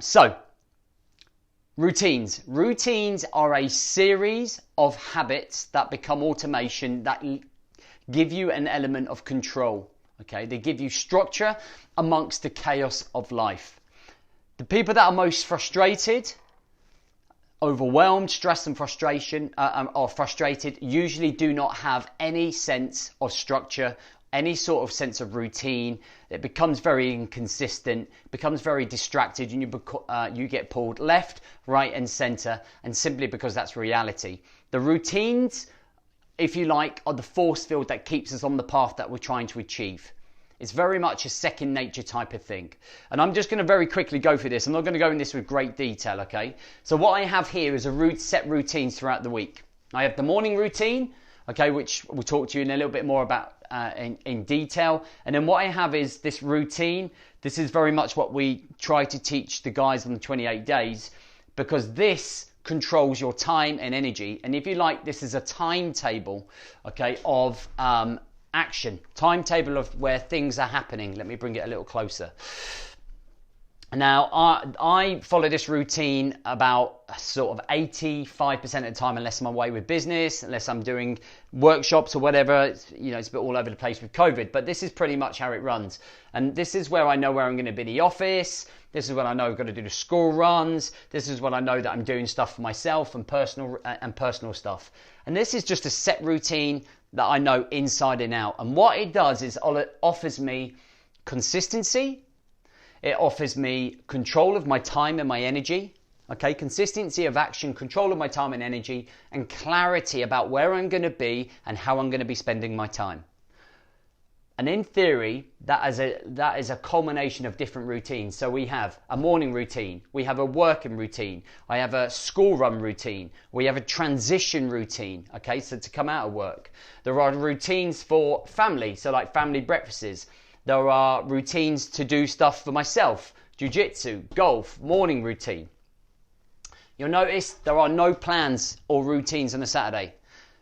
So, routines. Routines are a series of habits that become automation that give you an element of control. Okay, they give you structure amongst the chaos of life. The people that are most frustrated, overwhelmed, stressed and frustration, or frustrated usually do not have any sense of structure, any sort of sense of routine. It becomes very inconsistent, becomes very distracted, and you get pulled left, right and center, and simply because that's reality. The routines, if you like, are the force field that keeps us on the path that we're trying to achieve. It's very much a second nature type of thing. And I'm just going to very quickly go through this. I'm not going to go in this with great detail, okay? So what I have here is set routines throughout the week. I have the morning routine, okay, which we'll talk to you in a little bit more about in detail. And then what I have is this routine. This is very much what we try to teach the guys on the 28 days, because this controls your time and energy. And if you like, this is a timetable, okay, of action, timetable of where things are happening. Let me bring it a little closer. Now, I follow this routine about sort of 85% of the time, unless I'm away with business, unless I'm doing workshops or whatever. It's a bit all over the place with COVID, but this is pretty much how it runs. And this is where I know where I'm going to be in the office. This is when I know I've got to do the school runs. This is when I know that I'm doing stuff for myself and personal stuff. And this is just a set routine that I know inside and out. And what it does is it offers me consistency. It offers me control of my time and my energy. Okay, consistency of action, control of my time and energy, and clarity about where I'm going to be and how I'm going to be spending my time. And in theory, that is a culmination of different routines. So we have a morning routine, we have a working routine, I have a school run routine, we have a transition routine, okay, so to come out of work. There are routines for family, so like family breakfasts. There are routines to do stuff for myself, jiu-jitsu, golf, morning routine. You'll notice there are no plans or routines on a Saturday,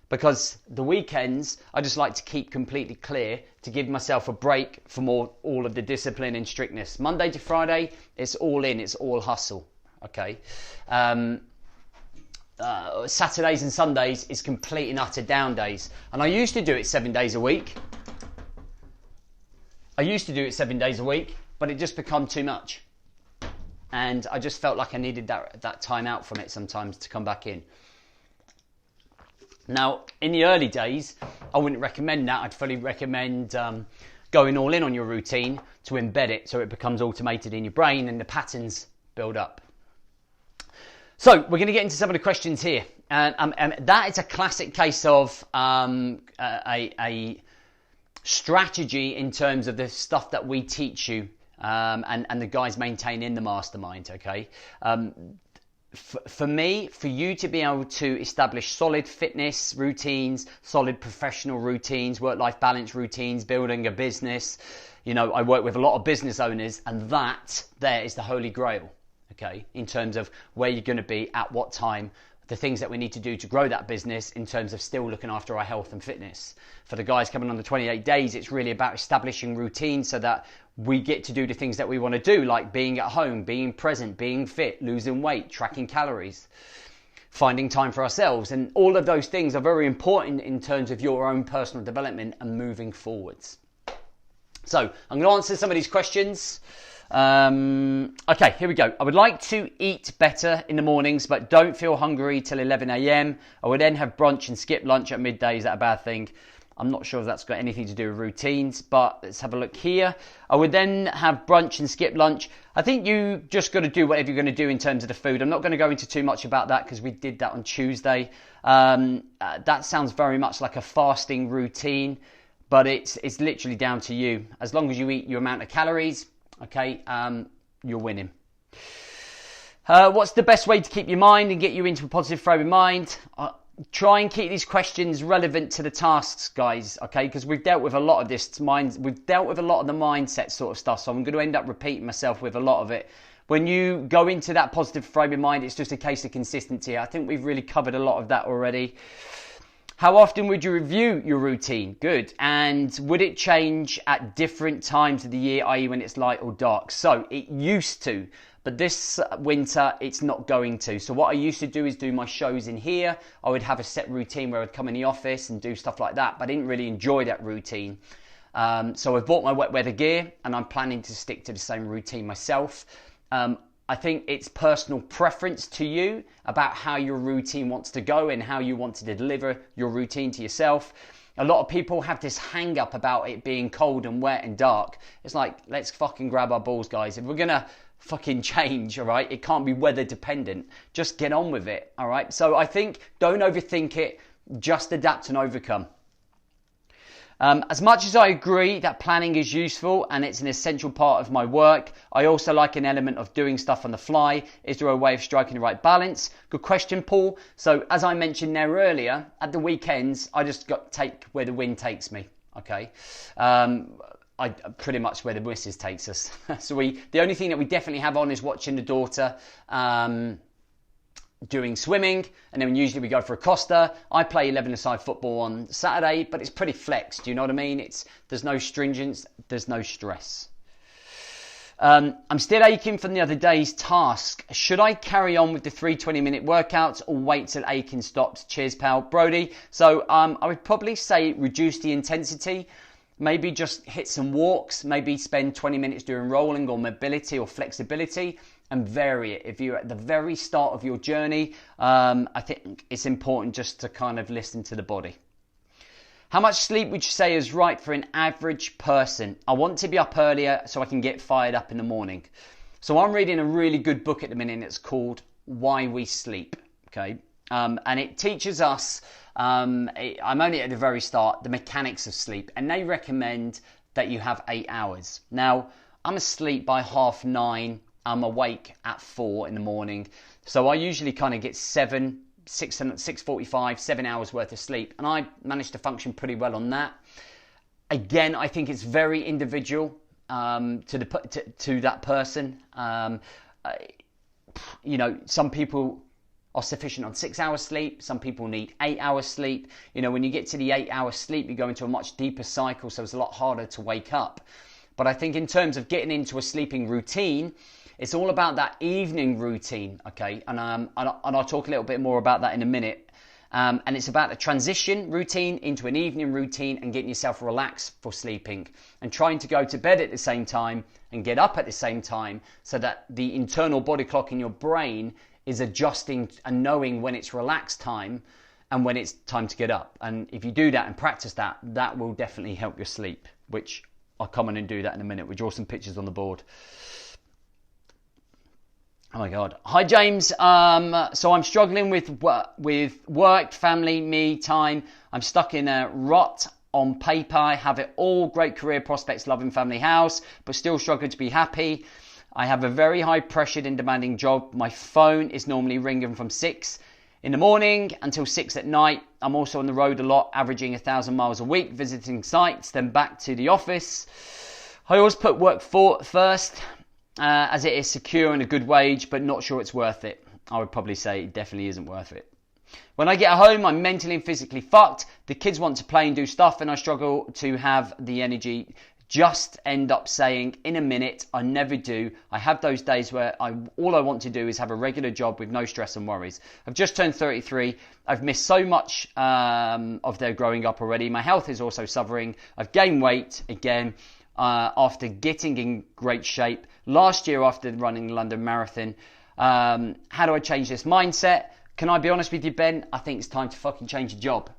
because the weekends I just like to keep completely clear to give myself a break from all of the discipline and strictness. Monday to Friday, it's all in, it's all hustle. Okay. Saturdays and Sundays is complete and utter down days. And I used to do it 7 days a week. But it just become too much. And I just felt like I needed that time out from it sometimes to come back in. Now, in the early days, I wouldn't recommend that. I'd fully recommend going all in on your routine to embed it so it becomes automated in your brain and the patterns build up. So we're going to get into some of the questions here. And that is a classic case of a strategy in terms of the stuff that we teach you and the guys maintain in the mastermind, okay? For me, for you to be able to establish solid fitness routines, solid professional routines, work-life balance routines, building a business, I work with a lot of business owners, and that there is the holy grail, okay, in terms of where you're going to be at what time, the things that we need to do to grow that business in terms of still looking after our health and fitness. For the guys coming on the 28 days, it's really about establishing routines so that we get to do the things that we want to do, like being at home, being present, being fit, losing weight, tracking calories, finding time for ourselves. And all of those things are very important in terms of your own personal development and moving forwards. So I'm going to answer some of these questions. Okay, here we go. I would like to eat better in the mornings, but don't feel hungry till 11 a.m. I would then have brunch and skip lunch at midday. Is that a bad thing? I'm not sure if that's got anything to do with routines, but let's have a look here. I would then have brunch and skip lunch. I think you just got to do whatever you're going to do in terms of the food. I'm not going to go into too much about that because we did that on Tuesday. That sounds very much like a fasting routine, but it's literally down to you. As long as you eat your amount of calories, okay, you're winning. What's the best way to keep your mind and get you into a positive frame of mind? Try and keep these questions relevant to the tasks, guys, okay? Because we've dealt with a lot of this we've dealt with a lot of the mindset sort of stuff, so I'm going to end up repeating myself with a lot of it. When you go into that positive frame of mind, it's just a case of consistency. I think we've really covered a lot of that already. How often would you review your routine? Good. And would it change at different times of the year, i.e. when it's light or dark? So it used to, but this winter it's not going to. So what I used to do is do my shows in here. I would have a set routine where I'd come in the office and do stuff like that, but I didn't really enjoy that routine. So I've bought my wet weather gear and I'm planning to stick to the same routine myself. I think it's personal preference to you about how your routine wants to go and how you want to deliver your routine to yourself. A lot of people have this hang up about it being cold and wet and dark. It's like, let's fucking grab our balls, guys. If we're gonna fucking change, all right, it can't be weather dependent. Just get on with it, all right? So I think don't overthink it, just adapt and overcome. As much as I agree that planning is useful and it's an essential part of my work, I also like an element of doing stuff on the fly. Is there a way of striking the right balance? Good question, Paul. So as I mentioned there earlier, at the weekends, I just take where the wind takes me, okay? I pretty much where the missus takes us. So the only thing that we definitely have on is watching the daughter doing swimming, and then usually we go for a Costa. I play 11-a-side football on Saturday, but it's pretty flexed, do you know what I mean? There's no stringence, there's no stress. I'm still aching from the other day's task. Should I carry on with the 3 20-minute workouts or wait till aching stops? Cheers, pal. Brody. So I would probably say reduce the intensity. Maybe just hit some walks, maybe spend 20 minutes doing rolling or mobility or flexibility, and vary it. If you're at the very start of your journey, I think it's important just to kind of listen to the body. How much sleep would you say is right for an average person? I want to be up earlier so I can get fired up in the morning. So I'm reading a really good book at the minute, and it's called Why We Sleep, okay? And it teaches us, I'm only at the very start, the mechanics of sleep, and they recommend that you have 8 hours. Now, I'm asleep by 9:30. I'm awake at 4 in the morning. So I usually kind of get 6:45, 7 hours worth of sleep. And I manage to function pretty well on that. Again, I think it's very individual to that person. Some people are sufficient on 6 hours sleep. Some people need 8 hours sleep. When you get to the 8 hours sleep, you go into a much deeper cycle. So it's a lot harder to wake up. But I think in terms of getting into a sleeping routine, it's all about that evening routine, okay? And I'll talk a little bit more about that in a minute. And it's about a transition routine into an evening routine and getting yourself relaxed for sleeping and trying to go to bed at the same time and get up at the same time so that the internal body clock in your brain is adjusting and knowing when it's relaxed time and when it's time to get up. And if you do that and practice that, that will definitely help your sleep, which I'll come on and do that in a minute. We'll draw some pictures on the board. Oh my God. Hi, James. So I'm struggling with work, family, me time. I'm stuck in a rut on paper. I have it all, great career prospects, loving family house, but still struggling to be happy. I have a very high pressured and demanding job. My phone is normally ringing from 6 in the morning until 6 at night. I'm also on the road a lot, averaging 1,000 miles a week, visiting sites, then back to the office. I always put work first. As it is secure and a good wage, but not sure it's worth it. I would probably say it definitely isn't worth it. When I get home, I'm mentally and physically fucked. The kids want to play and do stuff, and I struggle to have the energy. Just end up saying, in a minute, I never do. I have those days where all I want to do is have a regular job with no stress and worries. I've just turned 33. I've missed so much of their growing up already. My health is also suffering. I've gained weight again. After getting in great shape last year after running the London Marathon. How do I change this mindset? Can I be honest with you, Ben? I think it's time to fucking change your job.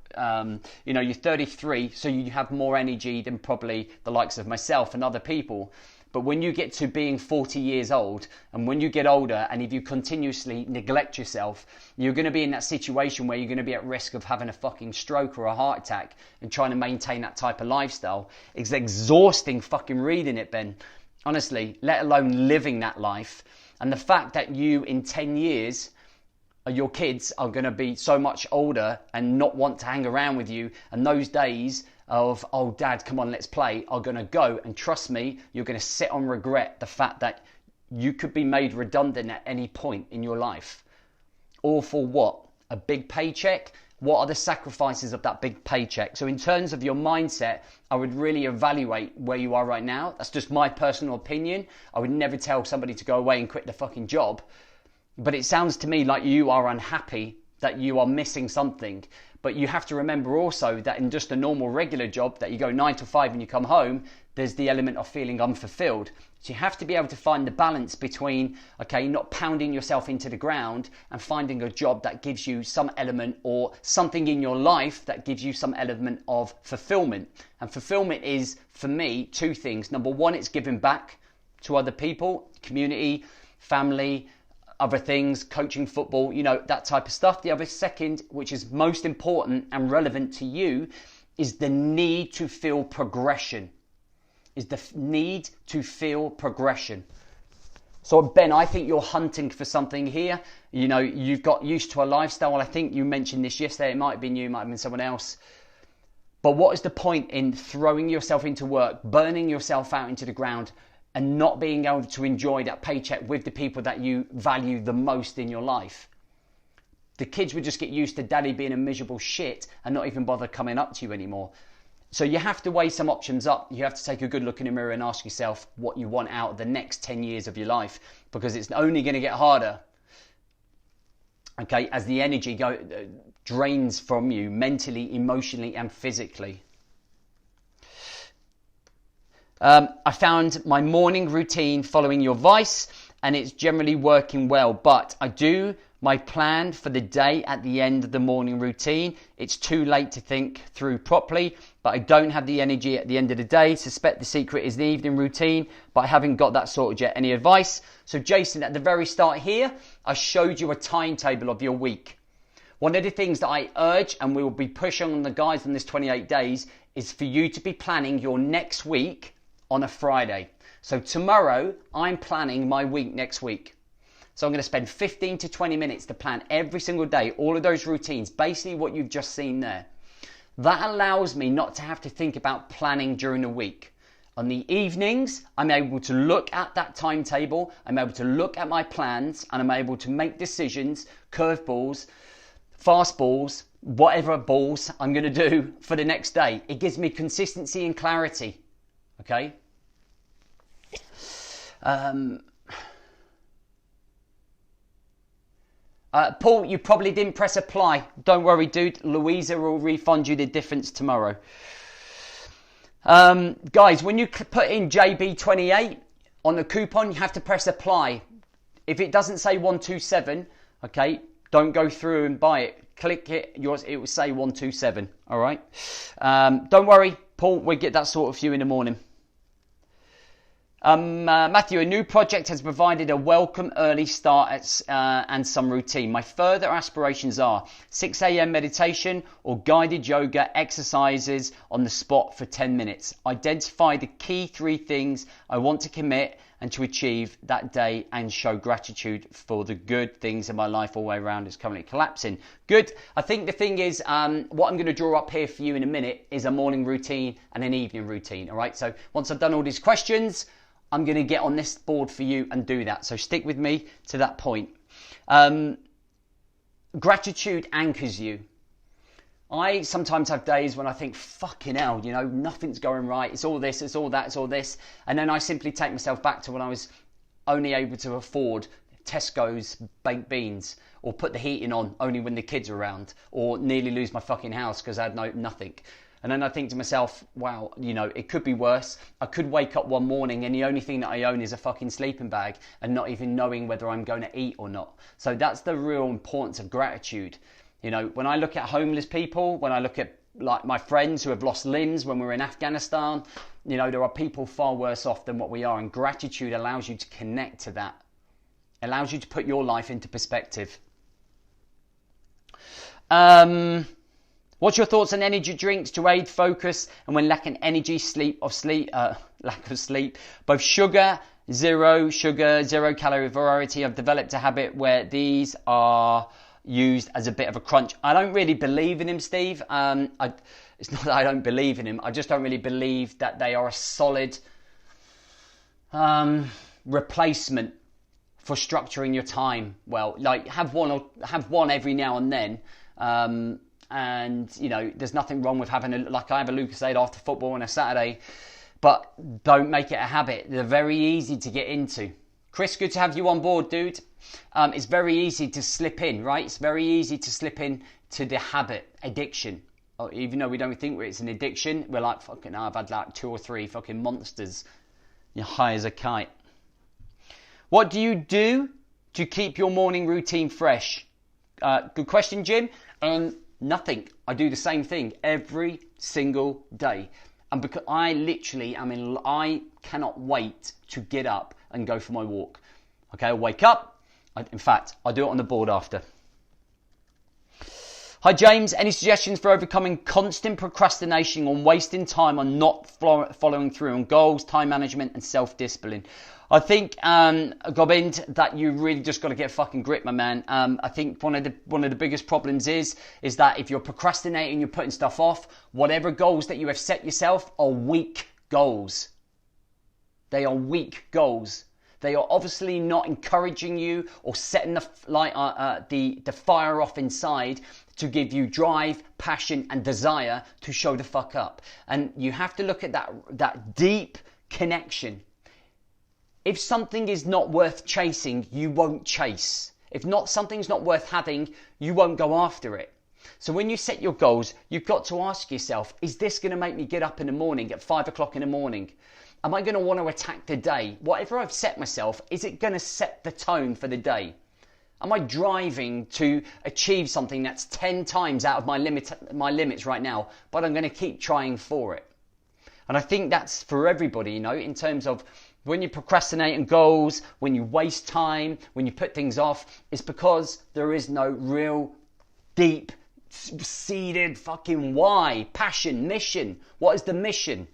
You're 33, so you have more energy than probably the likes of myself and other people. But when you get to being 40 years old, and when you get older, and if you continuously neglect yourself, you're going to be in that situation where you're going to be at risk of having a fucking stroke or a heart attack and trying to maintain that type of lifestyle. It's exhausting fucking reading it, Ben. Honestly, let alone living that life. And the fact that you, in 10 years, your kids are going to be so much older and not want to hang around with you, and those days of, oh dad, come on, let's play, are going to go. And trust me, you're going to sit on regret the fact that you could be made redundant at any point in your life. All for what? A big paycheck? What are the sacrifices of that big paycheck? So in terms of your mindset, I would really evaluate where you are right now. That's just my personal opinion. I would never tell somebody to go away and quit the fucking job. But it sounds to me like you are unhappy, that you are missing something. But you have to remember also that in just a normal regular job that you go 9 to 5 and you come home, there's the element of feeling unfulfilled. So you have to be able to find the balance between, okay, not pounding yourself into the ground and finding a job that gives you some element or something in your life that gives you some element of fulfillment. And fulfillment is, for me, two things. Number one, it's giving back to other people, community, family, other things, coaching football, you know, that type of stuff. The other second, which is most important and relevant to you, is the need to feel progression. So Ben, I think you're hunting for something here. You know, you've got used to a lifestyle. I think you mentioned this yesterday. It might have been you, it might have been someone else. But what is the point in throwing yourself into work, burning yourself out into the ground, and not being able to enjoy that paycheck with the people that you value the most in your life? The kids would just get used to daddy being a miserable shit and not even bother coming up to you anymore. So you have to weigh some options up. You have to take a good look in the mirror and ask yourself what you want out of the next 10 years of your life, because it's only going to get harder, okay, as the energy drains from you mentally, emotionally and physically. I found my morning routine following your advice and it's generally working well, but I do my plan for the day at the end of the morning routine. It's too late to think through properly, but I don't have the energy at the end of the day. Suspect the secret is the evening routine, but I haven't got that sorted yet. Any advice? So Jason, at the very start here, I showed you a timetable of your week. One of the things that I urge, and we will be pushing on the guys in this 28 days, is for you to be planning your next week on a Friday. So tomorrow, I'm planning my week next week. So I'm going to spend 15 to 20 minutes to plan every single day, all of those routines, basically what you've just seen there. That allows me not to have to think about planning during the week. On the evenings, I'm able to look at that timetable, I'm able to look at my plans, and I'm able to make decisions, curveballs, fastballs, whatever balls I'm going to do for the next day. It gives me consistency and clarity. Okay? Paul, you probably didn't press apply. Don't worry, dude. Louisa will refund you the difference tomorrow. Guys, when you put in JB28 on the coupon, you have to press apply. If it doesn't say 127, okay, don't go through and buy it. Click it, it will say 127. All right. Don't worry, Paul. We'll get that sorted for you in the morning. Matthew, a new project has provided a welcome early start and some routine. My further aspirations are 6 a.m. meditation or guided yoga exercises on the spot for 10 minutes. Identify the key 3 things I want to commit and to achieve that day and show gratitude for the good things in my life all the way around is currently collapsing. Good. I think the thing is, what I'm going to draw up here for you in a minute is a morning routine and an evening routine. All right. So once I've done all these questions, I'm going to get on this board for you and do that. So stick with me to that point. Gratitude anchors you. I sometimes have days when I think, fucking hell, you know, nothing's going right. It's all this, it's all that, it's all this. And then I simply take myself back to when I was only able to afford Tesco's baked beans, or put the heating on only when the kids are around, or nearly lose my fucking house because I had nothing. And then I think to myself, wow, you know, it could be worse. I could wake up one morning and the only thing that I own is a fucking sleeping bag and not even knowing whether I'm going to eat or not. So that's the real importance of gratitude. You know, when I look at homeless people, when I look at like my friends who have lost limbs when we were in Afghanistan, you know, there are people far worse off than what we are. And gratitude allows you to connect to that. It allows you to put your life into perspective. What's your thoughts on energy drinks to aid focus and when lacking energy, lack of sleep? Both zero calorie variety. I've developed a habit where these are used as a bit of a crunch. I don't really believe in him, Steve. It's not that I don't believe in him. I just don't really believe that they are a solid replacement for structuring your time well. Like have one every now and then. And, you know, there's nothing wrong with having like I have a Lucozade after football on a Saturday, but don't make it a habit. They're very easy to get into. Chris, good to have you on board, dude. It's very easy to slip in, right? It's very easy to slip in to the habit, addiction. Even though we don't think it's an addiction, we're like, fucking, I've had like 2 or 3 fucking monsters. You're high as a kite. What do you do to keep your morning routine fresh? Good question, Jim. Nothing. I do the same thing every single day. And because I cannot wait to get up and go for my walk. Okay, I wake up. In fact, I'll do it on the board after. Hi James, any suggestions for overcoming constant procrastination on wasting time on not following through on goals, time management and self-discipline? I think, Gobind, that you really just got to get a fucking grip, my man. I think one of the biggest problems is that if you're procrastinating, you're putting stuff off, whatever goals that you have set yourself are weak goals. They are weak goals. They are obviously not encouraging you or setting the fire off inside to give you drive, passion and desire to show the fuck up. And you have to look at that deep connection. If something is not worth chasing, you won't chase. If something's not worth having, you won't go after it. So when you set your goals, you've got to ask yourself, is this going to make me get up in the morning at 5 o'clock in the morning? Am I going to want to attack the day? Whatever I've set myself, is it going to set the tone for the day? Am I driving to achieve something that's 10 times out of my limits right now, but I'm going to keep trying for it? And I think that's for everybody, you know, in terms of when you procrastinate on goals, when you waste time, when you put things off, it's because there is no real deep seated fucking why, passion, mission. What is the mission?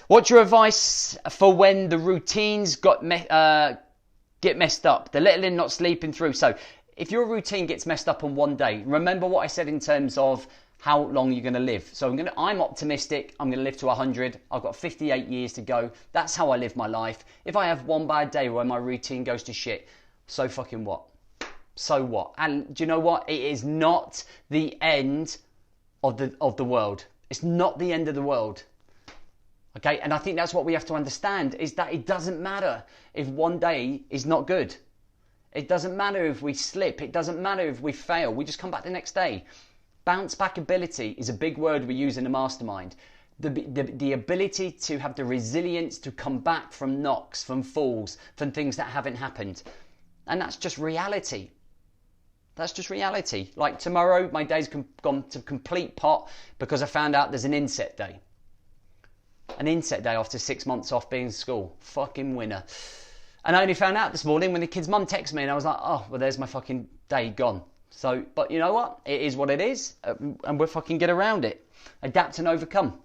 What's your advice for when the routines get messed up? The little in not sleeping through. So if your routine gets messed up on one day, remember what I said in terms of how long you're going to live. So I'm optimistic. I'm going to live to 100. I've got 58 years to go. That's how I live my life. If I have one bad day where my routine goes to shit, so fucking what? So what? And do you know what? It is not the end of the world. It's not the end of the world. Okay, and I think that's what we have to understand, is that it doesn't matter if one day is not good. It doesn't matter if we slip. It doesn't matter if we fail. We just come back the next day. Bounce back ability is a big word we use in the mastermind. The ability to have the resilience to come back from knocks, from falls, from things that haven't happened. And that's just reality. That's just reality. Like tomorrow, my day's gone to complete pot because I found out there's an inset day. An inset day after 6 months off being in school. Fucking winner. And I only found out this morning when the kid's mum texted me and I was like, oh, well, there's my fucking day gone. So, but you know what? It is what it is. And we'll fucking get around it. Adapt and overcome.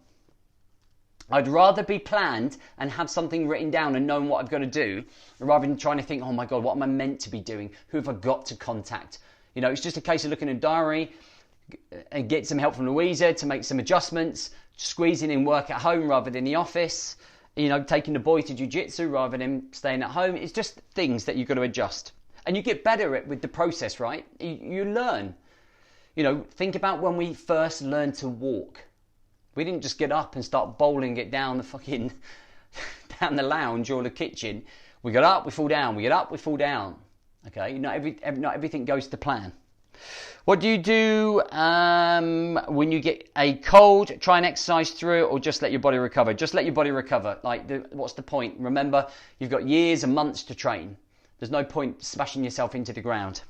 I'd rather be planned and have something written down and knowing what I've got to do, rather than trying to think, oh my God, what am I meant to be doing? Who have I got to contact? You know, it's just a case of looking at a diary and get some help from Louisa to make some adjustments, squeezing in work at home rather than the office, you know, taking the boy to jiu-jitsu rather than staying at home. It's just things that you've got to adjust. And you get better at with the process, right? You learn. You know, think about when we first learned to walk. We didn't just get up and start bowling it down the fucking, down the lounge or the kitchen. We got up, we fall down. We get up, we fall down. Okay, not everything goes to plan. What do you do when you get a cold? Try and exercise through it or just let your body recover? Just let your body recover. What's the point? Remember, you've got years and months to train. There's no point smashing yourself into the ground.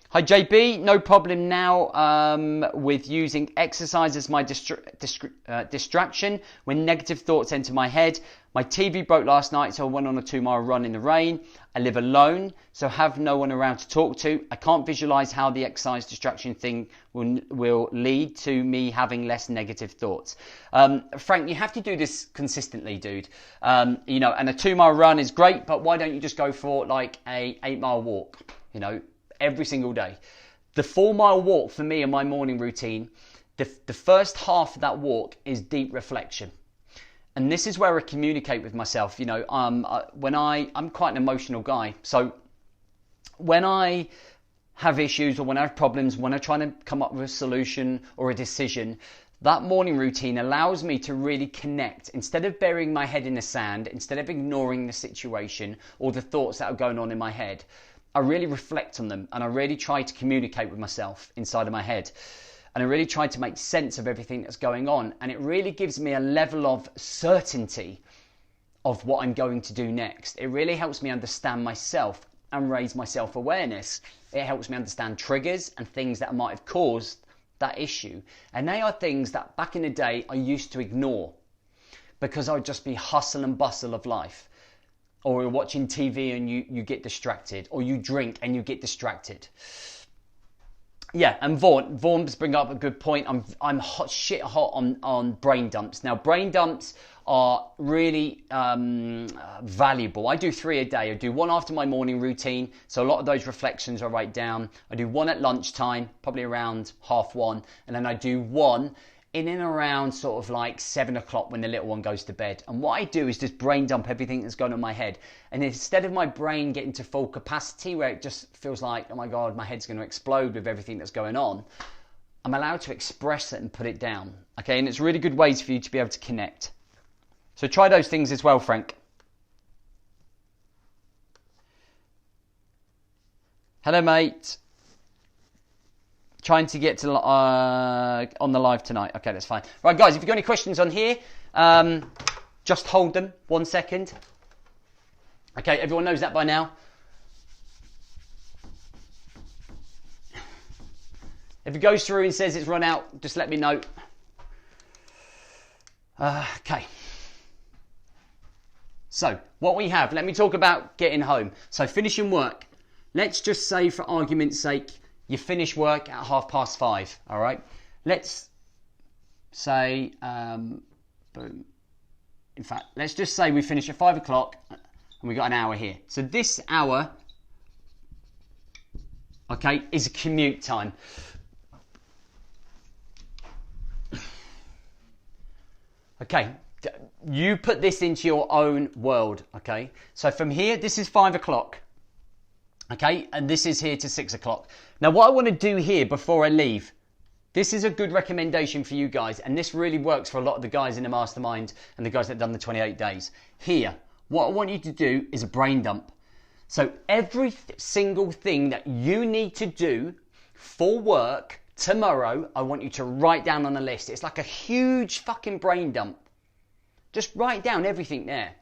Hi JB, no problem now with using exercise as my distraction when negative thoughts enter my head. My TV broke last night, so I went on a 2-mile run in the rain. I live alone, so have no one around to talk to. I can't visualize how the exercise distraction thing will lead to me having less negative thoughts. Frank, you have to do this consistently, dude. You know, and a 2-mile run is great, but why don't you just go for like a 8-mile walk? You know, every single day. The 4-mile walk for me in my morning routine, the first half of that walk is deep reflection. And this is where I communicate with myself. You know, I'm quite an emotional guy. So when I have issues or when I have problems, when I'm trying to come up with a solution or a decision, that morning routine allows me to really connect. Instead of burying my head in the sand, instead of ignoring the situation or the thoughts that are going on in my head, I really reflect on them and I really try to communicate with myself inside of my head. And I really try to make sense of everything that's going on. And it really gives me a level of certainty of what I'm going to do next. It really helps me understand myself and raise my self-awareness. It helps me understand triggers and things that might have caused that issue. And they are things that back in the day I used to ignore because I would just be hustle and bustle of life. Or you're watching TV and you get distracted, or you drink and you get distracted. Yeah, and Vaughn's bring up a good point. I'm shit hot on brain dumps. Now, brain dumps are really valuable. I do 3 a day. I do 1 after my morning routine, so a lot of those reflections I write down. I do 1 at lunchtime, probably around 1:30, and then I do 1 in and around sort of like 7 o'clock when the little one goes to bed. And what I do is just brain dump everything that's going on in my head. And instead of my brain getting to full capacity where it just feels like, oh my God, my head's going to explode with everything that's going on, I'm allowed to express it and put it down. Okay, and it's really good ways for you to be able to connect. So try those things as well, Frank. Hello, mate. Trying to get to on the live tonight. Okay, that's fine. Right, guys, if you've got any questions on here, just hold them 1 second. Okay, everyone knows that by now. If it goes through and says it's run out, just let me know. Okay. So, what we have, let me talk about getting home. So, finishing work. Let's just say, for argument's sake, you finish work at 5:30, all right? Let's say, boom. In fact, let's just say we finish at 5 o'clock and we got an hour here. So this hour, okay, is a commute time. Okay, you put this into your own world, okay? So from here, this is 5 o'clock. Okay, and this is here to 6 o'clock. Now, what I want to do here before I leave, this is a good recommendation for you guys, and this really works for a lot of the guys in the mastermind and the guys that have done the 28 days. Here, what I want you to do is a brain dump. So every single thing that you need to do for work tomorrow, I want you to write down on a list. It's like a huge fucking brain dump. Just write down everything there.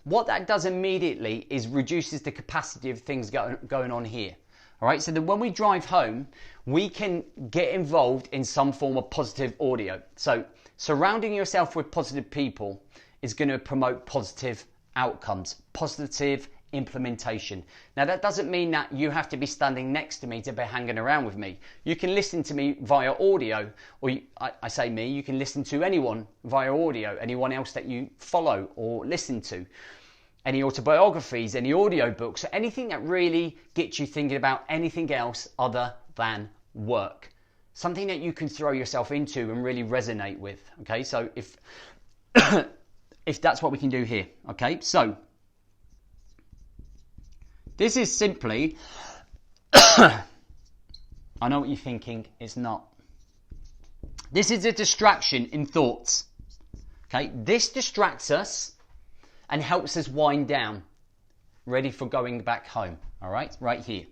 What that does immediately is reduces the capacity of things going on here. All right, so that when we drive home, we can get involved in some form of positive audio. So surrounding yourself with positive people is going to promote positive outcomes, positive implementation. Now, that doesn't mean that you have to be standing next to me to be hanging around with me. You can listen to me via audio, or I say me, you can listen to anyone via audio, anyone else that you follow or listen to. Any autobiographies, any audio books, anything that really gets you thinking about anything else other than work. Something that you can throw yourself into and really resonate with. Okay, so if if that's what we can do here. Okay, so this is simply, I know what you're thinking, it's not. This is a distraction in thoughts. Okay, this distracts us and helps us wind down, ready for going back home. All right, right here.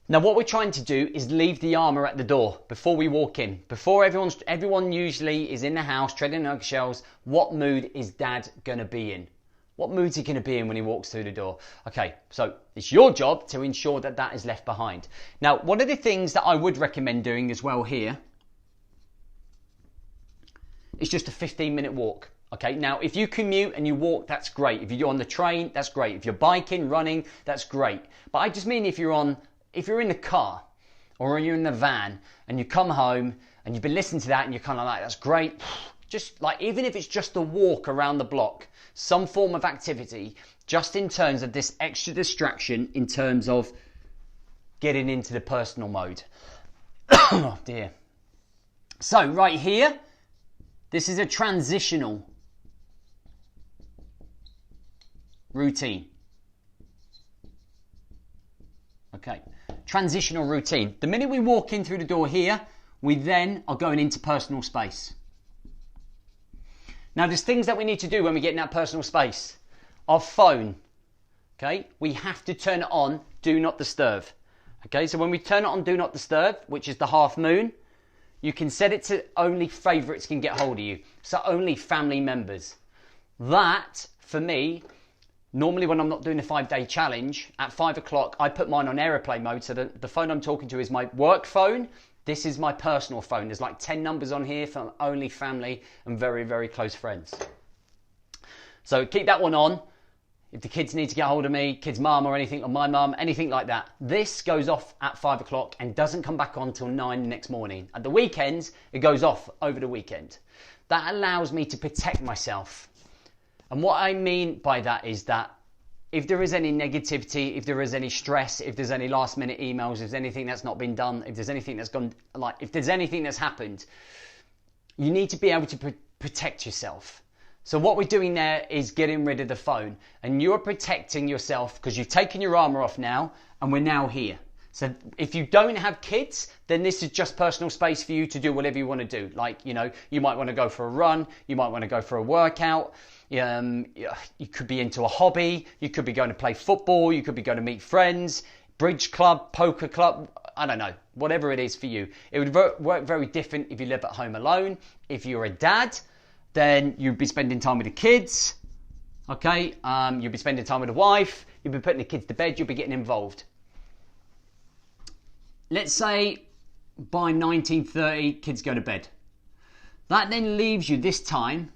Now, what we're trying to do is leave the armor at the door before we walk in. Before everyone usually is in the house, treading on eggshells. What mood is Dad going to be in? What mood's he going to be in when he walks through the door? Okay, so it's your job to ensure that that is left behind. Now, one of the things that I would recommend doing as well here is just a 15-minute walk. Okay, now if you commute and you walk, that's great. If you're on the train, that's great. If you're biking, running, that's great. But I just mean if you're in the car or you're in the van and you come home and you've been listening to that and you're kind of like, that's great. Just like, even if it's just a walk around the block, some form of activity, just in terms of this extra distraction, in terms of getting into the personal mode. Oh dear. So right here, this is a transitional routine. Okay, transitional routine. The minute we walk in through the door here, we then are going into personal space. Now, there's things that we need to do when we get in that personal space. Our phone, okay, we have to turn it on, do not disturb. Okay, so when we turn it on, do not disturb, which is the half moon, you can set it to only favourites can get hold of you. So only family members. That, for me, normally when I'm not doing a 5-day challenge, at 5 o'clock, I put mine on aeroplane mode. So the phone I'm talking to is my work phone. This is my personal phone. There's like 10 numbers on here for only family and very, very close friends. So keep that one on. If the kids need to get hold of me, kids' mum or anything, or my mum, anything like that. This goes off at 5 o'clock and doesn't come back on till 9 the next morning. At the weekends, it goes off over the weekend. That allows me to protect myself. And what I mean by that is that if there is any negativity, if there is any stress, if there's any last minute emails, if there's anything that's not been done, if there's anything that's gone, like if there's anything that's happened, you need to be able to protect yourself. So what we're doing there is getting rid of the phone, and you're protecting yourself because you've taken your armor off now and we're now here. So if you don't have kids, then this is just personal space for you to do whatever you want to do. Like, you know, you might want to go for a run, you might want to go for a workout. You could be into a hobby, you could be going to play football, you could be going to meet friends, bridge club, poker club, I don't know, whatever it is for you. It would work very different if you live at home alone. If you're a dad, then you'd be spending time with the kids, okay? You'd be spending time with the wife, you'd be putting the kids to bed, you'd be getting involved. Let's say by 19:30, kids go to bed. That then leaves you this time.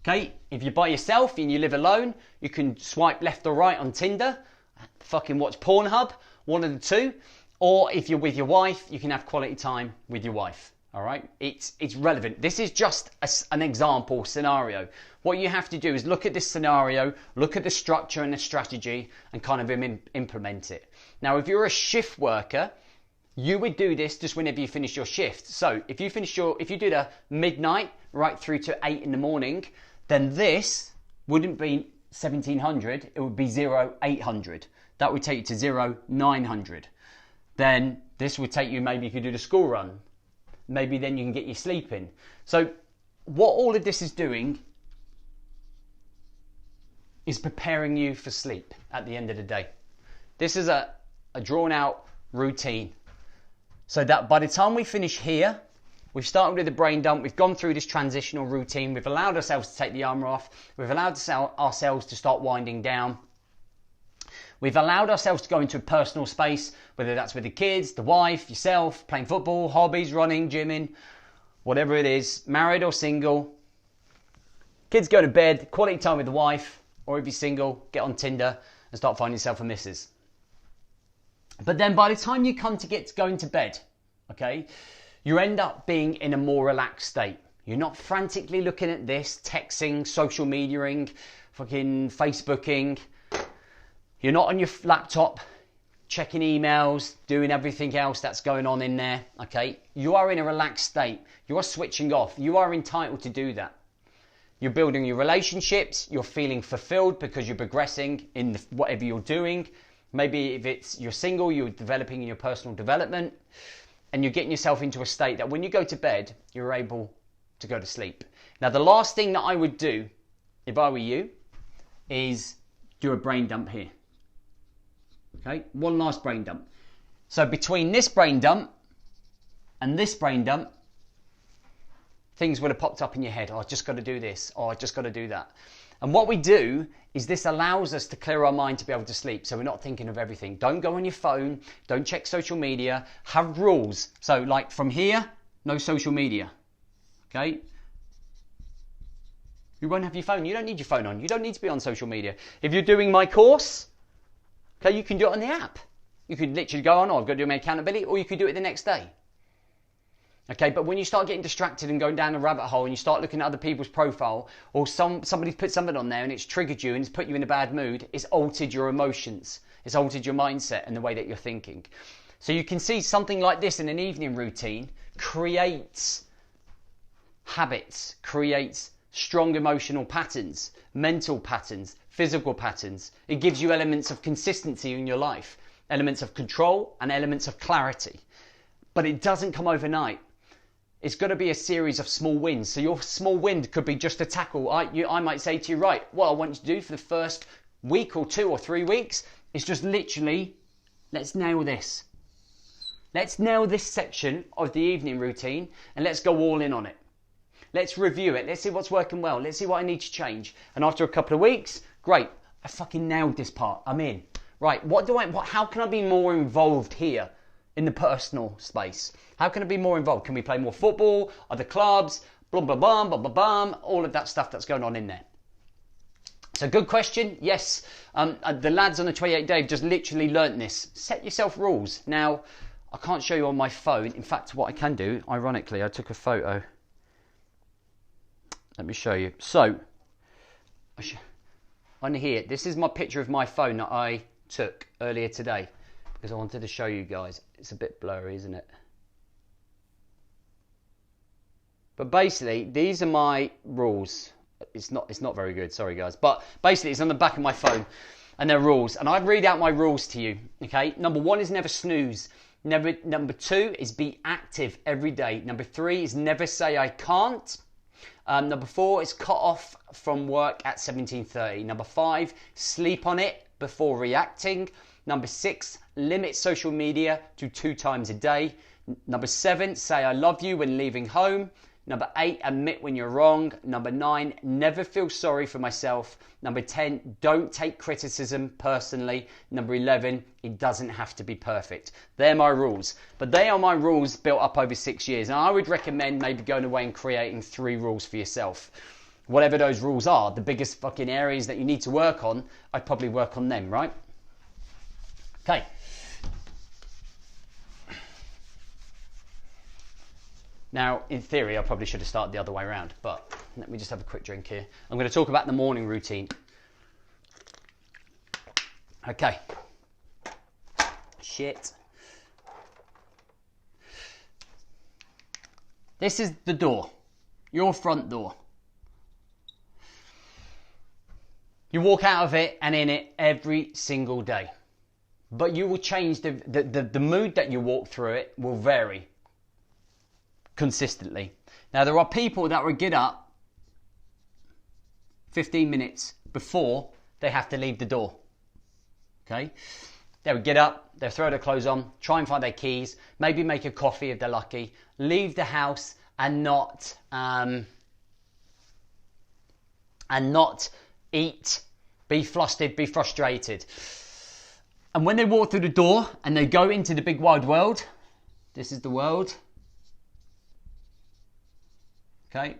Okay, if you're by yourself and you live alone, you can swipe left or right on Tinder, fucking watch Pornhub, one of the two. Or if you're with your wife, you can have quality time with your wife. All right, it's relevant. This is just an example scenario. What you have to do is look at this scenario, look at the structure and the strategy, and kind of implement it. Now, if you're a shift worker, you would do this just whenever you finish your shift. So if you did a midnight right through to 8 in the morning, then this wouldn't be 1700, it would be 0800. That would take you to 0900. Then this would take you, maybe if you do the school run, maybe then you can get your sleep in. So what all of this is doing is preparing you for sleep at the end of the day. This is a drawn out routine. So that by the time we finish here, we've started with a brain dump, we've gone through this transitional routine, we've allowed ourselves to take the armour off, we've allowed ourselves to start winding down, we've allowed ourselves to go into a personal space, whether that's with the kids, the wife, yourself, playing football, hobbies, running, gymming, whatever it is, married or single. Kids go to bed, quality time with the wife, or if you're single, get on Tinder and start finding yourself a missus. But then by the time you come to get going to bed, okay, you end up being in a more relaxed state. You're not frantically looking at this, texting, social mediaing, fucking Facebooking. You're not on your laptop checking emails, doing everything else that's going on in there, okay? You are in a relaxed state. You are switching off. You are entitled to do that. You're building your relationships. You're feeling fulfilled because you're progressing in whatever you're doing. Maybe if you're single, you're developing in your personal development. And you're getting yourself into a state that when you go to bed, you're able to go to sleep. Now, the last thing that I would do, if I were you, is do a brain dump here. Okay, one last brain dump. So between this brain dump and this brain dump, things would have popped up in your head. Oh, I've just got to do this. Oh, I've just got to do that. And what we do is this allows us to clear our mind to be able to sleep. So we're not thinking of everything. Don't go on your phone. Don't check social media. Have rules. So like from here, no social media. Okay? You won't have your phone. You don't need your phone on. You don't need to be on social media. If you're doing my course, okay, you can do it on the app. You could literally go on, oh, I've got to do my accountability, or you could do it the next day. Okay, but when you start getting distracted and going down a rabbit hole and you start looking at other people's profile, or somebody's put something on there and it's triggered you and it's put you in a bad mood, it's altered your emotions. It's altered your mindset and the way that you're thinking. So you can see something like this in an evening routine creates habits, creates strong emotional patterns, mental patterns, physical patterns. It gives you elements of consistency in your life. elements of control and elements of clarity. But it doesn't come overnight. It's got to be a series of small wins. So your small win could be just a tackle. I might say to you, right, what I want you to do for the first week or 2 or 3 weeks is just literally, let's nail this. Let's nail this section of the evening routine and let's go all in on it. Let's review it. Let's see what's working well. Let's see what I need to change. And after a couple of weeks, great, I fucking nailed this part. I'm in. Right, how can I be more involved here in the personal space? How can I be more involved? Can we play more football? Other clubs? Blah, blah, blah, blah, blah, blah. All of that stuff that's going on in there. So good question. Yes, the lads on the 28 day have just literally learnt this. Set yourself rules. Now, I can't show you on my phone. In fact, what I can do, ironically, I took a photo. Let me show you. So, on here, this is my picture of my phone that I took earlier today because I wanted to show you guys. It's a bit blurry, isn't it? But basically, these are my rules. It's not very good, sorry guys. But basically, it's on the back of my phone and they're rules. And I'd read out my rules to you, okay? Number 1 is never snooze. Number 2 is be active every day. Number 3 is never say I can't. Number 4 is cut off from work at 17:30. Number 5, sleep on it before reacting. Number 6, limit social media to 2 times a day. Number 7, say I love you when leaving home. Number 8, admit when you're wrong. Number 9, never feel sorry for myself. Number 10, don't take criticism personally. Number 11, it doesn't have to be perfect. They're my rules. But they are my rules built up over 6 years. And I would recommend maybe going away and creating 3 rules for yourself. Whatever those rules are, the biggest fucking areas that you need to work on, I'd probably work on them, right? Okay. Now, in theory, I probably should have started the other way around, but let me just have a quick drink here. I'm going to talk about the morning routine. Okay. Shit. This is the door, your front door. You walk out of it and in it every single day. But you will change, the mood that you walk through it will vary consistently. Now there are people that will get up 15 minutes before they have to leave the door. Okay? They would get up, they'll throw their clothes on, try and find their keys, maybe make a coffee if they're lucky, leave the house and not eat, be flustered, be frustrated. And when they walk through the door and they go into the big wide world, this is the world. Okay,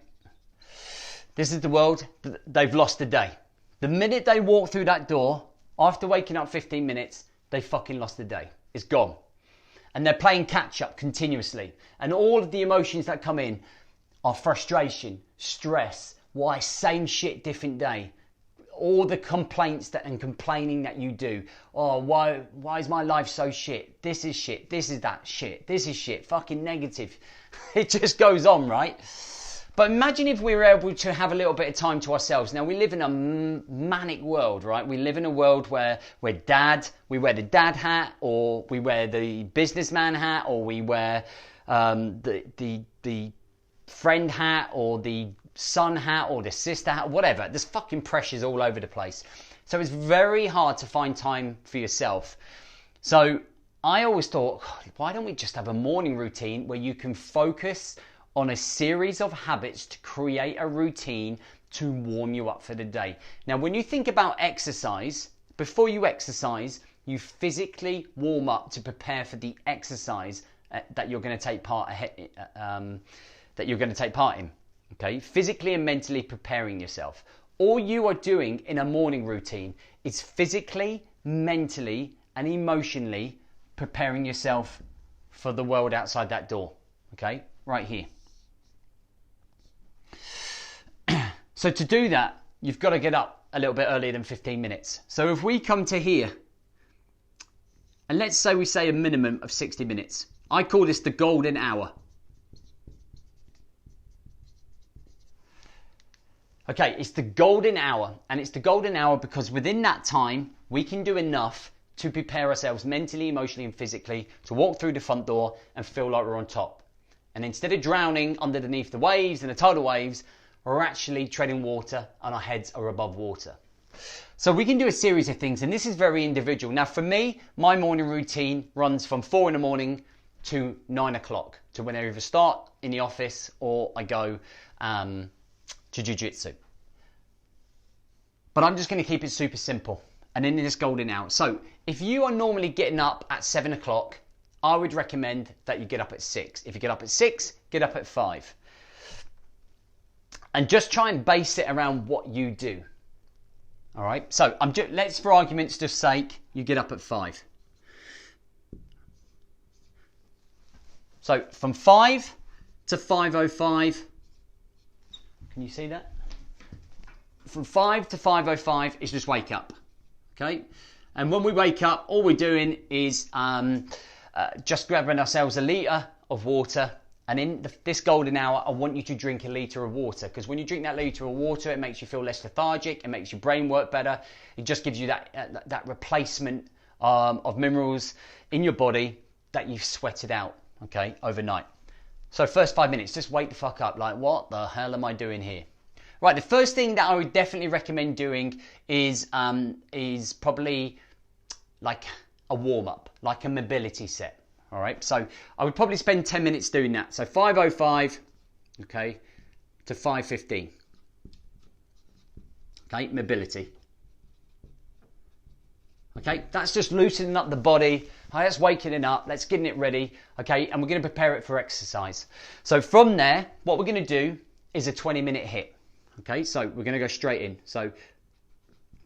this is the world, they've lost the day. The minute they walk through that door, after waking up 15 minutes, they fucking lost the day. It's gone. And they're playing catch up continuously. And all of the emotions that come in are frustration, stress, why same shit, different day. All the complaints and complaining that you do. Oh, why is my life so shit? This is shit, this is that shit, this is shit, fucking negative. It just goes on, right? But imagine if we were able to have a little bit of time to ourselves. Now, we live in a manic world, right? We live in a world where we wear the dad hat, or we wear the businessman hat, or we wear the friend hat, or the son hat, or the sister hat, whatever. There's fucking pressures all over the place. So it's very hard to find time for yourself. So I always thought, why don't we just have a morning routine where you can focus on a series of habits to create a routine to warm you up for the day. Now, when you think about exercise, before you exercise, you physically warm up to prepare for the exercise that you're going to take part in. Okay, physically and mentally preparing yourself. All you are doing in a morning routine is physically, mentally, and emotionally preparing yourself for the world outside that door. Okay, right here. So to do that, you've got to get up a little bit earlier than 15 minutes. So if we come to here, and let's say we say a minimum of 60 minutes. I call this the golden hour. Okay, it's the golden hour. And it's the golden hour because within that time, we can do enough to prepare ourselves mentally, emotionally and physically to walk through the front door and feel like we're on top. And instead of drowning underneath the waves and the tidal waves, we're actually treading water and our heads are above water. So we can do a series of things, and this is very individual. Now for me, my morning routine runs from 4 in the morning to 9 o'clock, to when I either start in the office or I go to jiu-jitsu. But I'm just going to keep it super simple and in this golden hour. So if you are normally getting up at 7 o'clock, I would recommend that you get up at 6. If you get up at 6, get up at 5. And just try and base it around what you do. All right, so let's, for argument's just sake, you get up at 5. So from 5 to 5:05, can you see that? From 5 to 5:05 is just wake up, okay? And when we wake up, all we're doing is just grabbing ourselves a litre of water. And in this golden hour, I want you to drink a litre of water, because when you drink that litre of water, it makes you feel less lethargic, it makes your brain work better, it just gives you that replacement of minerals in your body that you've sweated out, okay, overnight. So first 5 minutes, just wake the fuck up, like what the hell am I doing here? Right, the first thing that I would definitely recommend doing is probably like a warm-up, like a mobility set. All right, so I would probably spend 10 minutes doing that. So 5:05, okay, to 5:15. Okay, mobility. Okay, that's just loosening up the body. That's waking it up. Let's getting it ready. Okay, and we're going to prepare it for exercise. So from there, what we're going to do is a 20-minute hit. Okay, so we're going to go straight in. So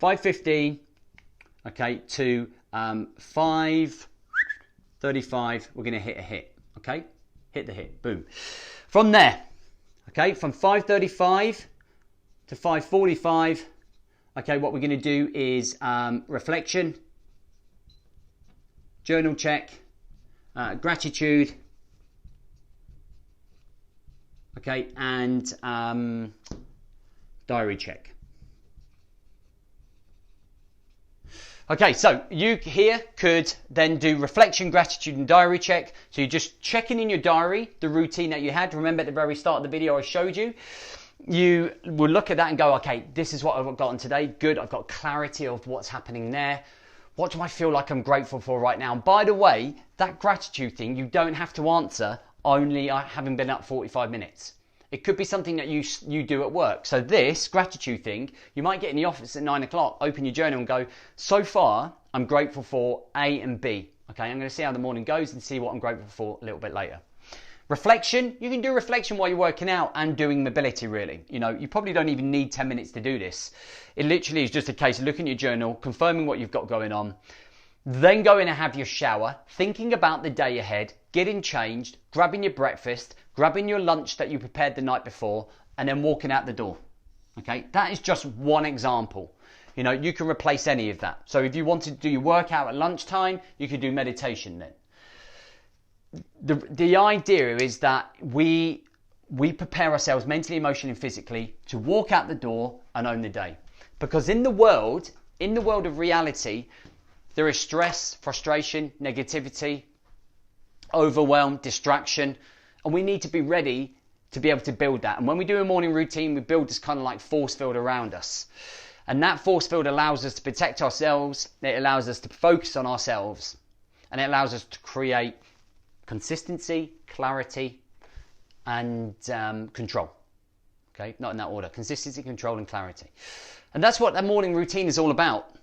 5:15, okay, to 5:35, we're going to hit a hit, okay? Hit the hit, boom. From there, okay, from 5:35 to 5:45, okay, what we're going to do is reflection, journal check, gratitude, okay, and diary check. Okay, so you here could then do reflection, gratitude and diary check. So you're just checking in your diary the routine that you had. Remember at the very start of the video I showed you. You will look at that and go, okay, this is what I've got on today. Good, I've got clarity of what's happening there. What do I feel like I'm grateful for right now? And by the way, that gratitude thing, you don't have to answer only having been up 45 minutes. It could be something that you do at work. So this gratitude thing, you might get in the office at 9 o'clock, open your journal and go, so far, I'm grateful for A and B. Okay, I'm going to see how the morning goes and see what I'm grateful for a little bit later. Reflection, you can do reflection while you're working out and doing mobility really. You know, you probably don't even need 10 minutes to do this. It literally is just a case of looking at your journal, confirming what you've got going on, then going to have your shower, thinking about the day ahead, getting changed, grabbing your breakfast, grabbing your lunch that you prepared the night before, and then walking out the door. Okay, that is just one example. You know, you can replace any of that. So if you wanted to do your workout at lunchtime, you could do meditation then. The idea is that we prepare ourselves mentally, emotionally, and physically to walk out the door and own the day. Because in the world of reality, there is stress, frustration, negativity, overwhelm, distraction, and we need to be ready to be able to build that. And when we do a morning routine, we build this kind of like force field around us. And that force field allows us to protect ourselves, it allows us to focus on ourselves, and it allows us to create consistency, clarity, and control. Okay, not in that order. Consistency, control, and clarity. And that's what that morning routine is all about.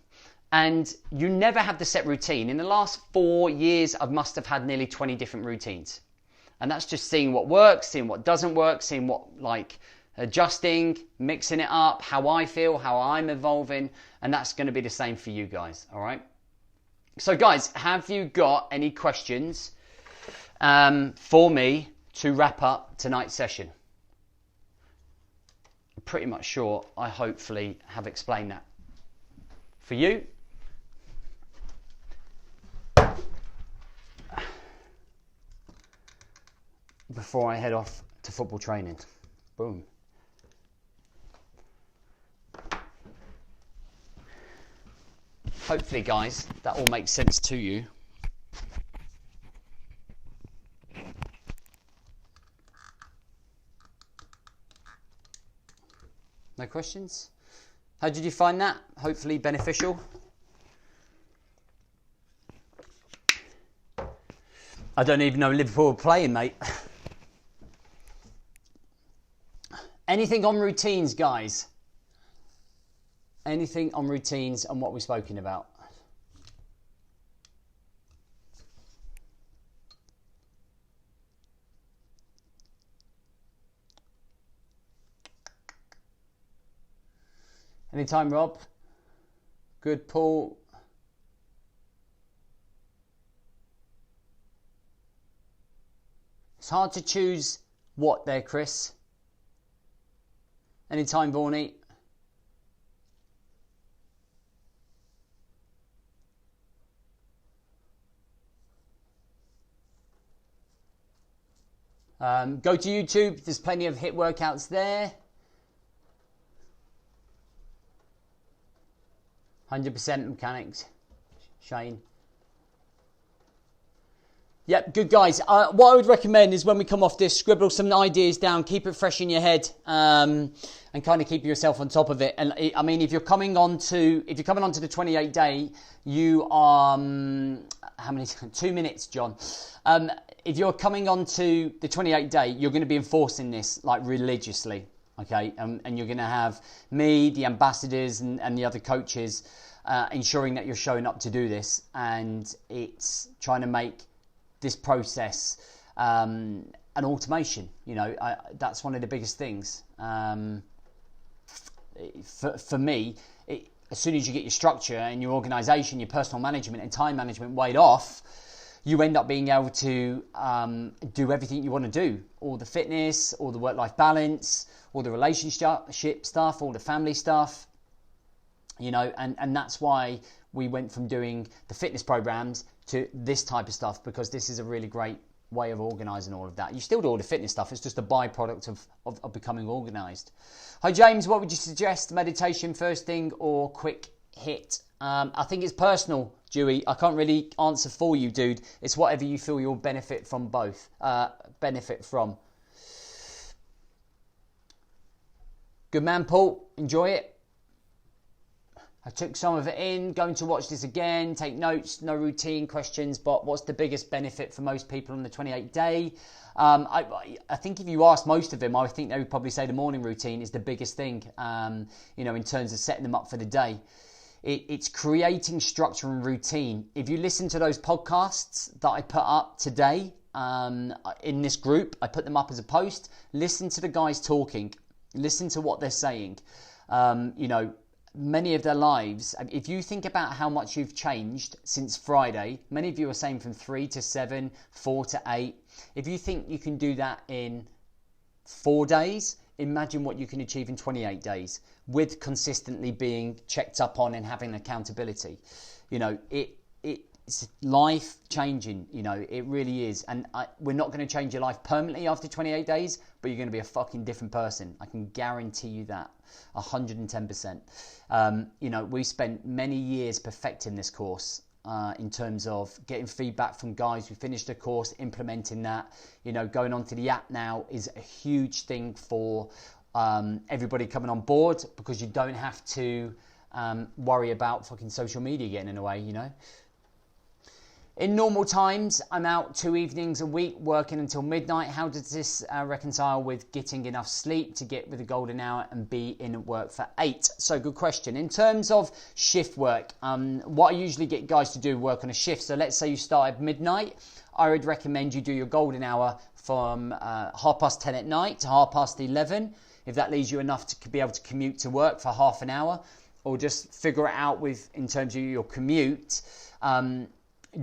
And you never have the set routine. In the last 4 years, I must have had nearly 20 different routines. And that's just seeing what works, seeing what doesn't work, seeing what, like, adjusting, mixing it up, how I feel, how I'm evolving. And that's going to be the same for you guys, all right? So guys, have you got any questions for me to wrap up tonight's session? I'm pretty much sure I hopefully have explained that for you. Before I head off to football training. Boom. hopefully, guys, that all makes sense to you. No questions? How did you find that? Hopefully beneficial. I don't even know Liverpool are playing, mate. Anything on routines, guys? Anything on routines and what we've spoken about? Anytime, Rob? Good, Paul. It's hard to choose what there, Chris. Anytime, Vorney. Go to YouTube. There's plenty of HIIT workouts there. 100% mechanics. Shane. Yep, good guys. What I would recommend is when we come off this, scribble some ideas down, keep it fresh in your head, and kind of keep yourself on top of it. And I mean, if you're coming on to the 28-day, you are how many? 2 minutes, John. If you're coming on to the 28-day, you're going to be enforcing this like religiously, okay? And you're going to have me, the ambassadors, and the other coaches ensuring that you're showing up to do this, and it's trying to make this process an automation. You know, that's one of the biggest things for me. As soon as you get your structure and your organisation, your personal management and time management weighed off, you end up being able to do everything you want to do. All the fitness, all the work-life balance, all the relationship stuff, all the family stuff. You know, and that's why we went from doing the fitness programs to this type of stuff, because this is a really great way of organising all of that. You still do all the fitness stuff, it's just a byproduct of becoming organised. Hi James, what would you suggest? Meditation first thing or quick hit? I think it's personal, Dewey. I can't really answer for you, dude. It's whatever you feel you'll benefit from both. Good man, Paul. Enjoy it. I took some of it in, going to watch this again, take notes, no routine questions, but what's the biggest benefit for most people on the 28-day? I think if you ask most of them, I think they would probably say the morning routine is the biggest thing, you know, in terms of setting them up for the day. It's creating structure and routine. If you listen to those podcasts that I put up today in this group, I put them up as a post, listen to the guys talking, listen to what they're saying, you know, many of their lives, if you think about how much you've changed since Friday, many of you are saying from 3 to 7, 4 to 8. If you think you can do that in 4 days, imagine what you can achieve in 28 days with consistently being checked up on and having accountability. You know, it's life changing, you know, it really is. And we're not going to change your life permanently after 28 days, but you're going to be a fucking different person. I can guarantee you that, 110%. You know, we spent many years perfecting this course in terms of getting feedback from guys who finished the course, implementing that. You know, going onto the app now is a huge thing for everybody coming on board, because you don't have to worry about fucking social media getting in the way, you know. In normal times, I'm out 2 evenings a week working until midnight. How does this reconcile with getting enough sleep to get with a golden hour and be in work for 8? So good question. In terms of shift work, what I usually get guys to do, work on a shift. So let's say you start at midnight. I would recommend you do your golden hour from 10:30 at night to 11:30. If that leaves you enough to be able to commute to work for half an hour, or just figure it out with in terms of your commute.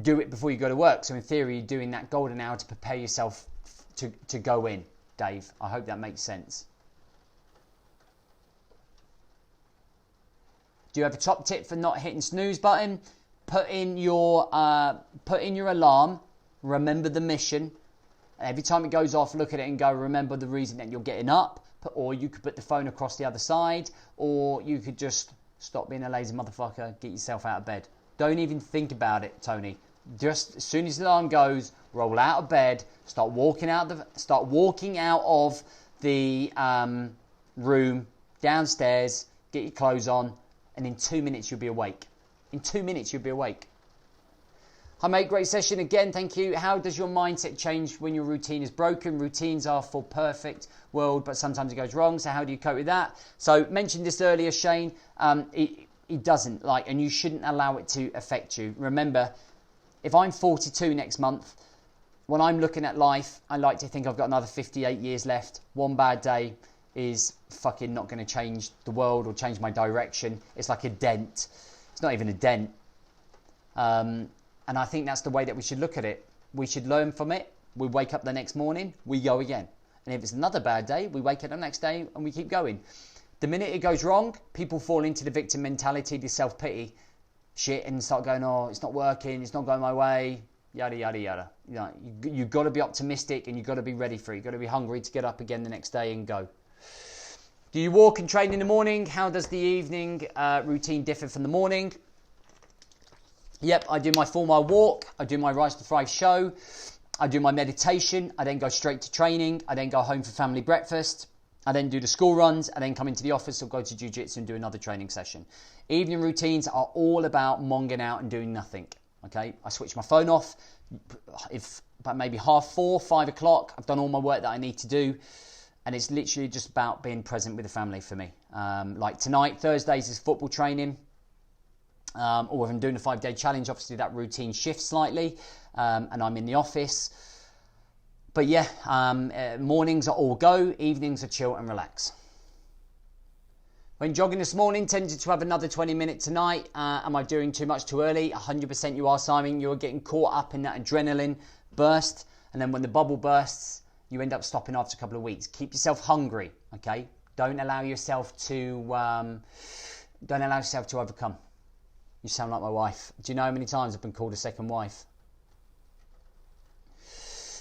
Do it before you go to work. So in theory, you're doing that golden hour to prepare yourself to go in, Dave. I hope that makes sense. Do you have a top tip for not hitting snooze button? Put in your alarm. Remember the mission. Every time it goes off, look at it and go, remember the reason that you're getting up. Or you could put the phone across the other side, or you could just Stop being a lazy motherfucker. Get yourself out of bed. Don't even think about it, Tony. Just as soon as the alarm goes, roll out of bed. Start walking out of the room downstairs. Get your clothes on, and in 2 minutes you'll be awake. In 2 minutes you'll be awake. Hi mate, great session again, thank you. How does your mindset change when your routine is broken? Routines are for perfect world, but sometimes it goes wrong, so how do you cope with that? So, mentioned this earlier, Shane, it doesn't, and you shouldn't allow it to affect you. Remember, if I'm 42 next month, when I'm looking at life, I like to think I've got another 58 years left. One bad day is fucking not going to change the world or change my direction. It's like a dent. It's not even a dent. And I think that's the way that we should look at it. We should learn from it. We wake up the next morning, we go again. And if it's another bad day, we wake up the next day and we keep going. The minute it goes wrong, people fall into the victim mentality, the self-pity shit, and start going, oh, it's not working, it's not going my way, yada, yada, yada. You've got to be optimistic and you've got to be ready for it. You've got to be hungry to get up again the next day and go. Do you walk and train in the morning? How does the evening routine differ from the morning? Yep, I do my 4 mile walk, I do my Rise to Thrive show, I do my meditation, I then go straight to training, I then go home for family breakfast, I then do the school runs, I then come into the office or go to jiu-jitsu and do another training session. Evening routines are all about monging out and doing nothing, okay? I switch my phone off, if about maybe 4:30, 5 o'clock, I've done all my work that I need to do, and it's literally just about being present with the family for me. Like tonight, Thursdays is football training, or if I'm doing a 5-day challenge, obviously that routine shifts slightly, and I'm in the office. But yeah, mornings are all go, evenings are chill and relax. When jogging this morning, tended to have another 20 minutes tonight. Am I doing too much too early? 100% you are, Simon. You're getting caught up in that adrenaline burst, and then when the bubble bursts, you end up stopping after a couple of weeks. Keep yourself hungry, okay? Don't allow yourself to overcome. You sound like my wife. Do you know how many times I've been called a second wife?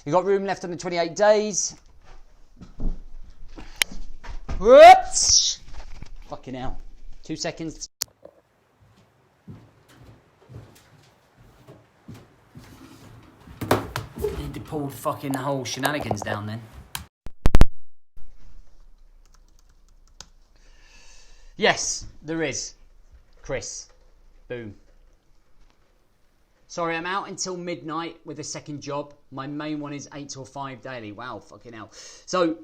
You got room left on the 28 days. Whoops! Fucking hell. 2 seconds. Need to pull fucking the whole shenanigans down then. Yes, there is. Chris. Boom. Sorry, I'm out until midnight with a second job. My main one is 8 till 5 daily. Wow, fucking hell. So,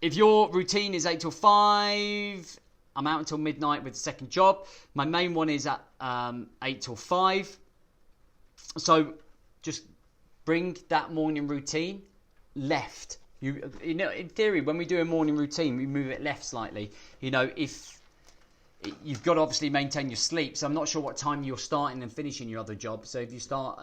if your routine is 8 till 5, I'm out until midnight with a second job. My main one is at 8 till 5. So, just bring that morning routine left. You know, in theory, when we do a morning routine, we move it left slightly. You know, if you've got to obviously maintain your sleep, so I'm not sure what time you're starting and finishing your other job. So if you start,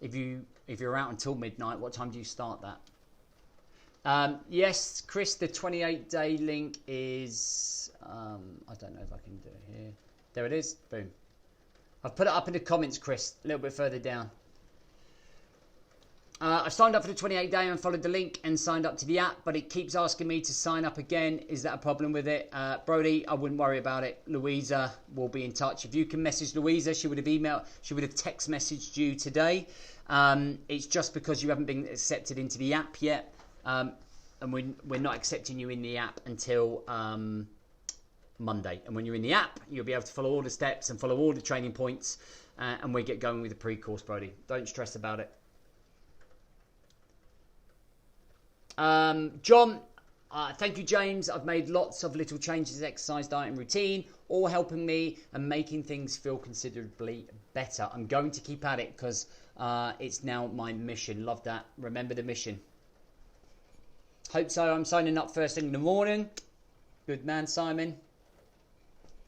if you're out until midnight, what time do you start that? Yes, Chris, the 28-day link is, I don't know if I can do it here. There it is. Boom. I've put it up in the comments, Chris, a little bit further down. I've signed up for the 28 day and followed the link and signed up to the app, but it keeps asking me to sign up again. Is that a problem with it? Brody, I wouldn't worry about it. Louisa will be in touch. If you can message Louisa, she would have text messaged you today. It's just because you haven't been accepted into the app yet. And we're not accepting you in the app until Monday. And when you're in the app, you'll be able to follow all the steps and follow all the training points. And we get going with the pre-course, Brody. Don't stress about it. John, thank you, James. I've made lots of little changes, exercise, diet and routine, all helping me and making things feel considerably better. I'm going to keep at it because it's now my mission. Love that. Remember the mission. Hope so. I'm signing up first thing in the morning. Good man, Simon.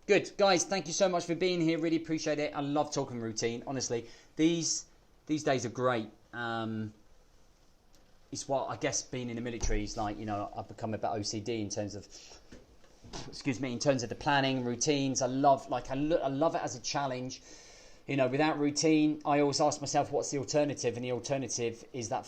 Good. Guys, thank you so much for being here. Really appreciate it. I love talking routine. Honestly, these days are great. It's what I guess being in the military is like, you know, I've become a bit OCD in terms of, in terms of the planning, routines. I love it as a challenge. You know, without routine, I always ask myself, what's the alternative? And the alternative is that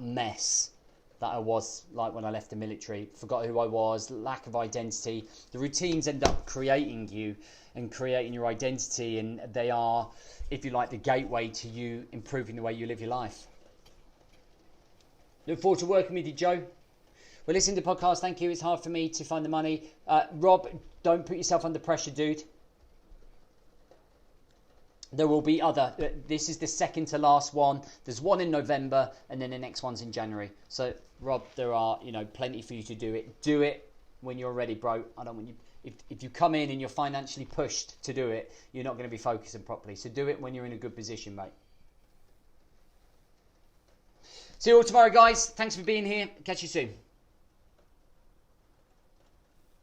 mess that I was like when I left the military. Forgot who I was, lack of identity. The routines end up creating you and creating your identity, and they are, if you like, the gateway to you improving the way you live your life. Look forward to working with you, Joe. Well, listen to the podcast. Thank you. It's hard for me to find the money. Rob, don't put yourself under pressure, dude. There will be other. This is the second to last one. There's one in November, and then the next one's in January. So, Rob, there are plenty for you to do it. Do it when you're ready, bro. I don't want you. If you come in and you're financially pushed to do it, you're not going to be focusing properly. So do it when you're in a good position, mate. See you all tomorrow, guys. Thanks for being here. Catch you soon.